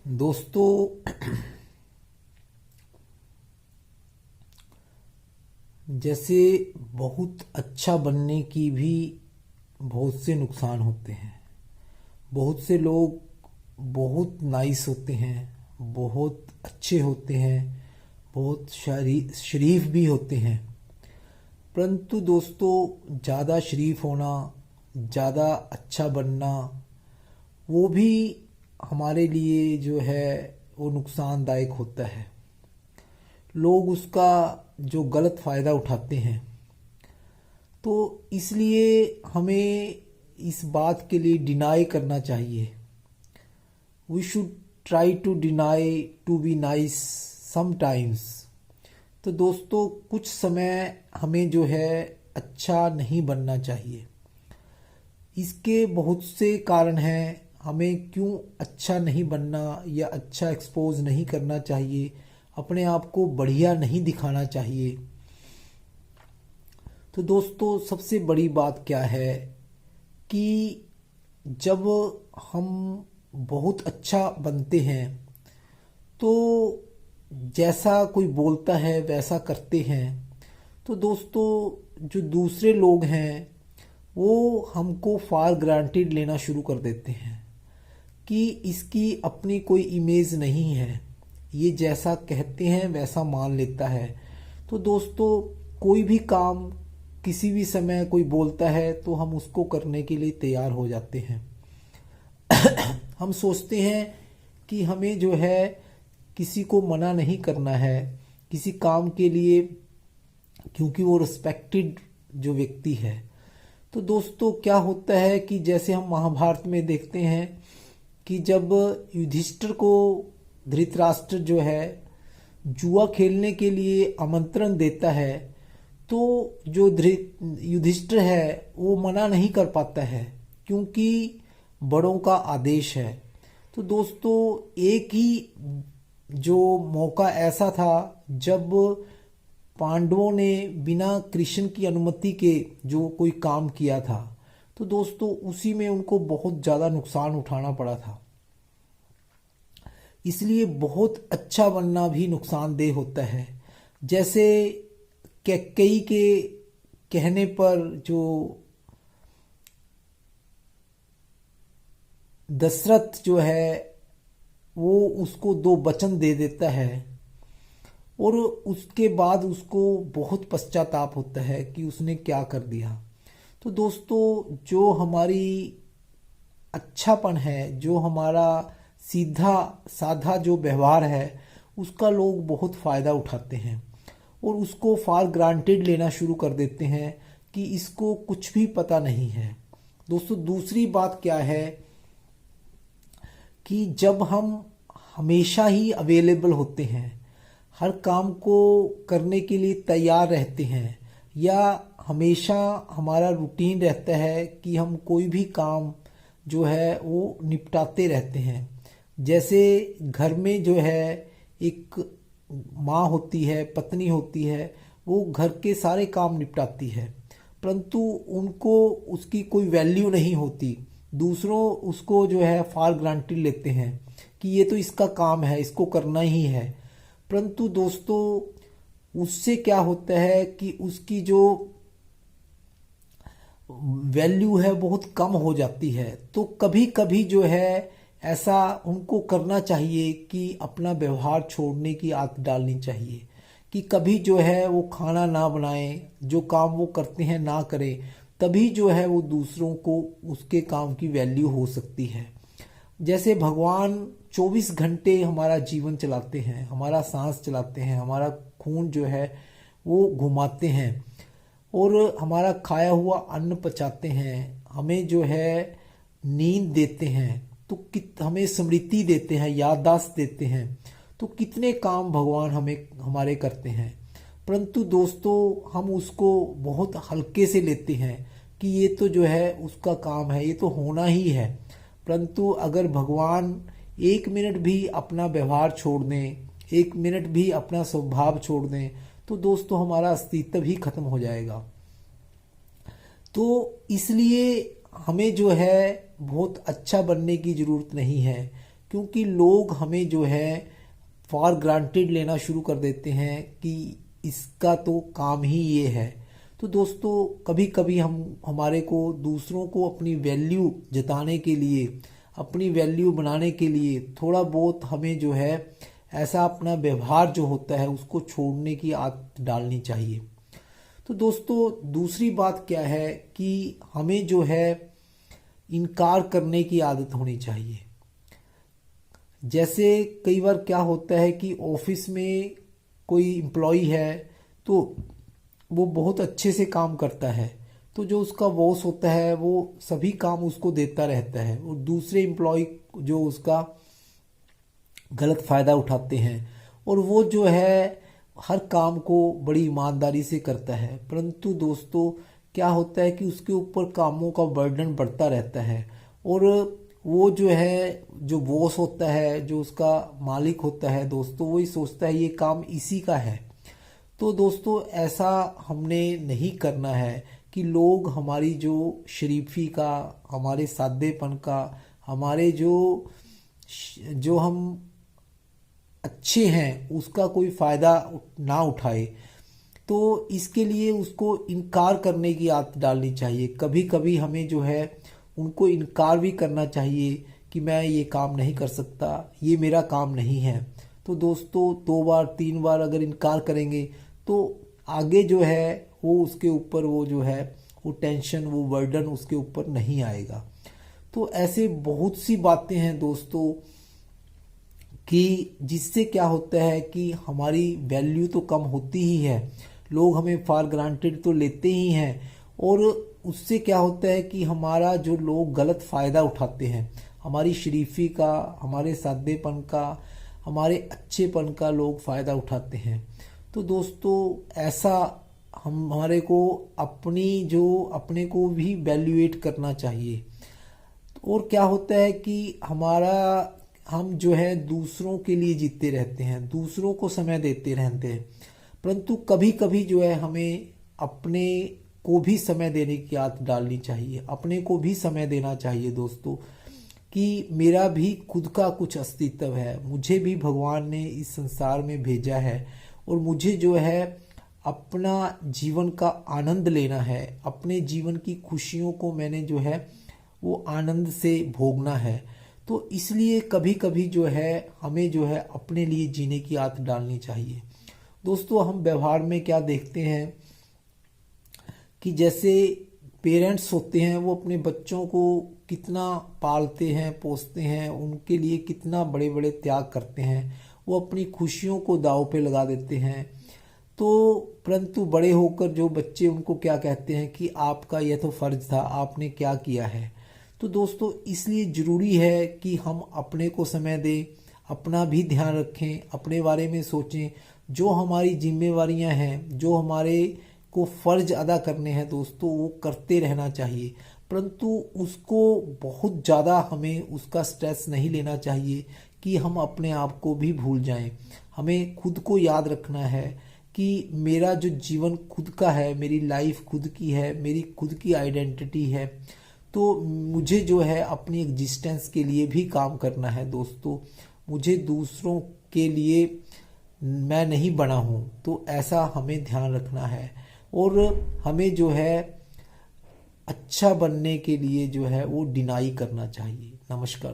दोस्तों, जैसे बहुत अच्छा बनने की भी बहुत से नुकसान होते हैं। बहुत से लोग बहुत नाइस होते हैं, बहुत अच्छे होते हैं, बहुत शरीफ भी होते हैं। परंतु दोस्तों, ज़्यादा शरीफ होना, ज़्यादा अच्छा बनना, वो भी हमारे लिए जो है वो नुकसानदायक होता है। लोग उसका जो गलत फ़ायदा उठाते हैं। तो इसलिए हमें इस बात के लिए डिनाई करना चाहिए। We should try to deny to be nice sometimes. तो दोस्तों, कुछ समय हमें जो है अच्छा नहीं बनना चाहिए। इसके बहुत से कारण हैं हमें क्यों अच्छा नहीं बनना या अच्छा एक्सपोज नहीं करना चाहिए, अपने आप को बढ़िया नहीं दिखाना चाहिए। तो दोस्तों, सबसे बड़ी बात क्या है कि जब हम बहुत अच्छा बनते हैं तो जैसा कोई बोलता है वैसा करते हैं। तो दोस्तों, जो दूसरे लोग हैं वो हमको फॉर ग्रांटेड लेना शुरू कर देते हैं कि इसकी अपनी कोई इमेज नहीं है, ये जैसा कहते हैं वैसा मान लेता है। तो दोस्तों, कोई भी काम किसी भी समय कोई बोलता है तो हम उसको करने के लिए तैयार हो जाते हैं। हम सोचते हैं कि हमें जो है किसी को मना नहीं करना है किसी काम के लिए, क्योंकि वो रिस्पेक्टेड जो व्यक्ति है। तो दोस्तों, क्या होता है कि जैसे हम महाभारत में देखते हैं कि जब युधिष्ठिर को धृतराष्ट्र जो है जुआ खेलने के लिए आमंत्रण देता है, तो जो युधिष्ठिर है वो मना नहीं कर पाता है, क्योंकि बड़ों का आदेश है। तो दोस्तों, एक ही जो मौका ऐसा था जब पांडवों ने बिना कृष्ण की अनुमति के जो कोई काम किया था, तो दोस्तों उसी में उनको बहुत ज़्यादा नुकसान उठाना पड़ा था। इसलिए बहुत अच्छा बनना भी नुकसानदेह होता है। जैसे कैकेयी के कहने पर जो दशरथ जो है वो उसको दो वचन दे देता है और उसके बाद उसको बहुत पश्चाताप होता है कि उसने क्या कर दिया। तो दोस्तों, जो हमारी अच्छापन है, जो हमारा सीधा साधा जो व्यवहार है, उसका लोग बहुत फ़ायदा उठाते हैं और उसको फॉर ग्रांटेड लेना शुरू कर देते हैं कि इसको कुछ भी पता नहीं है। दोस्तों, दूसरी बात क्या है कि जब हम हमेशा ही अवेलेबल होते हैं, हर काम को करने के लिए तैयार रहते हैं, या हमेशा हमारा रूटीन रहता है कि हम कोई भी काम जो है वो निपटाते रहते हैं। जैसे घर में जो है एक माँ होती है, पत्नी होती है, वो घर के सारे काम निपटाती है, परंतु उनको उसकी कोई वैल्यू नहीं होती। दूसरों उसको जो है फॉर ग्रांटेड लेते हैं कि ये तो इसका काम है, इसको करना ही है। परंतु दोस्तों, उससे क्या होता है कि उसकी जो वैल्यू है बहुत कम हो जाती है। तो कभी कभी जो है ऐसा उनको करना चाहिए कि अपना व्यवहार छोड़ने की आदत डालनी चाहिए, कि कभी जो है वो खाना ना बनाएं, जो काम वो करते हैं ना करें, तभी जो है वो दूसरों को उसके काम की वैल्यू हो सकती है। जैसे भगवान 24 घंटे हमारा जीवन चलाते हैं, हमारा सांस चलाते हैं, हमारा खून जो है वो घुमाते हैं और हमारा खाया हुआ अन्न पचाते हैं, हमें जो है नींद देते हैं, तो हमें स्मृति देते हैं, याददाश्त देते हैं। तो कितने काम भगवान हमें हमारे करते हैं, परंतु दोस्तों हम उसको बहुत हल्के से लेते हैं कि ये तो जो है उसका काम है, ये तो होना ही है। परंतु अगर भगवान एक मिनट भी अपना व्यवहार छोड़ दें, एक मिनट भी अपना स्वभाव छोड़ दें, तो दोस्तों हमारा अस्तित्व ही खत्म हो जाएगा। तो इसलिए हमें जो है बहुत अच्छा बनने की ज़रूरत नहीं है, क्योंकि लोग हमें जो है फॉर ग्रांटेड लेना शुरू कर देते हैं कि इसका तो काम ही ये है। तो दोस्तों कभी कभी हमारे को दूसरों को अपनी वैल्यू जताने के लिए, अपनी वैल्यू बनाने के लिए थोड़ा बहुत हमें जो है ऐसा अपना व्यवहार जो होता है उसको छोड़ने की आदत डालनी चाहिए। तो दोस्तों दूसरी बात क्या है कि हमें जो है इनकार करने की आदत होनी चाहिए। जैसे कई बार क्या होता है कि ऑफिस में कोई एम्प्लॉय है तो वो बहुत अच्छे से काम करता है, तो जो उसका बॉस होता है वो सभी काम उसको देता रहता है और दूसरे एम्प्लॉय जो उसका गलत फ़ायदा उठाते हैं और वो जो है हर काम को बड़ी ईमानदारी से करता है। परंतु दोस्तों क्या होता है कि उसके ऊपर कामों का बर्डन बढ़ता रहता है और वो जो है, जो बॉस होता है, जो उसका मालिक होता है दोस्तों, वही सोचता है ये काम इसी का है। तो दोस्तों ऐसा हमने नहीं करना है कि लोग हमारी जो शरीफी का, हमारे सादेपन का, हमारे जो हम अच्छे हैं उसका कोई फ़ायदा ना उठाए। तो इसके लिए उसको इनकार करने की आदत डालनी चाहिए। कभी कभी हमें जो है उनको इनकार भी करना चाहिए कि मैं ये काम नहीं कर सकता, ये मेरा काम नहीं है। तो दोस्तों 2 बार 3 बार अगर इनकार करेंगे तो आगे जो है वो उसके ऊपर वो जो है वो टेंशन, वो बर्डन उसके ऊपर नहीं आएगा। तो ऐसे बहुत सी बातें हैं दोस्तों कि जिससे क्या होता है कि हमारी वैल्यू तो कम होती ही है, लोग हमें फॉर ग्रांटेड तो लेते ही हैं और उससे क्या होता है कि हमारा जो लोग गलत फ़ायदा उठाते हैं, हमारी शरीफी का, हमारे सादेपन का, हमारे अच्छेपन का लोग फ़ायदा उठाते हैं। तो दोस्तों ऐसा हमारे को अपने को भी वैल्यूएट करना चाहिए। और क्या होता है कि हम जो है दूसरों के लिए जीते रहते हैं, दूसरों को समय देते रहते हैं, परंतु कभी कभी जो है हमें अपने को भी समय देने की आदत डालनी चाहिए। अपने को भी समय देना चाहिए दोस्तों कि मेरा भी खुद का कुछ अस्तित्व है, मुझे भी भगवान ने इस संसार में भेजा है और मुझे जो है अपना जीवन का आनंद लेना है, अपने जीवन की खुशियों को मैंने जो है वो आनंद से भोगना है। तो इसलिए कभी कभी जो है हमें जो है अपने लिए जीने की आदत डालनी चाहिए। दोस्तों हम व्यवहार में क्या देखते हैं कि जैसे पेरेंट्स होते हैं वो अपने बच्चों को कितना पालते हैं, पोसते हैं, उनके लिए कितना बड़े बड़े त्याग करते हैं, वो अपनी खुशियों को दांव पे लगा देते हैं। तो परंतु बड़े होकर जो बच्चे उनको क्या कहते हैं कि आपका यह तो फर्ज था, आपने क्या किया है। तो दोस्तों इसलिए ज़रूरी है कि हम अपने को समय दें, अपना भी ध्यान रखें, अपने बारे में सोचें। जो हमारी जिम्मेवारियां हैं, जो हमारे को फ़र्ज अदा करने हैं दोस्तों, वो करते रहना चाहिए। परंतु उसको बहुत ज़्यादा हमें उसका स्ट्रेस नहीं लेना चाहिए कि हम अपने आप को भी भूल जाएं। हमें खुद को याद रखना है कि मेरा जो जीवन खुद का है, मेरी लाइफ खुद की है, मेरी खुद की आइडेंटिटी है। तो मुझे जो है अपनी एग्जिस्टेंस के लिए भी काम करना है दोस्तों। मुझे दूसरों के लिए मैं नहीं बना हूँ, तो ऐसा हमें ध्यान रखना है और हमें जो है अच्छा बनने के लिए जो है वो डिनाई करना चाहिए। नमस्कार।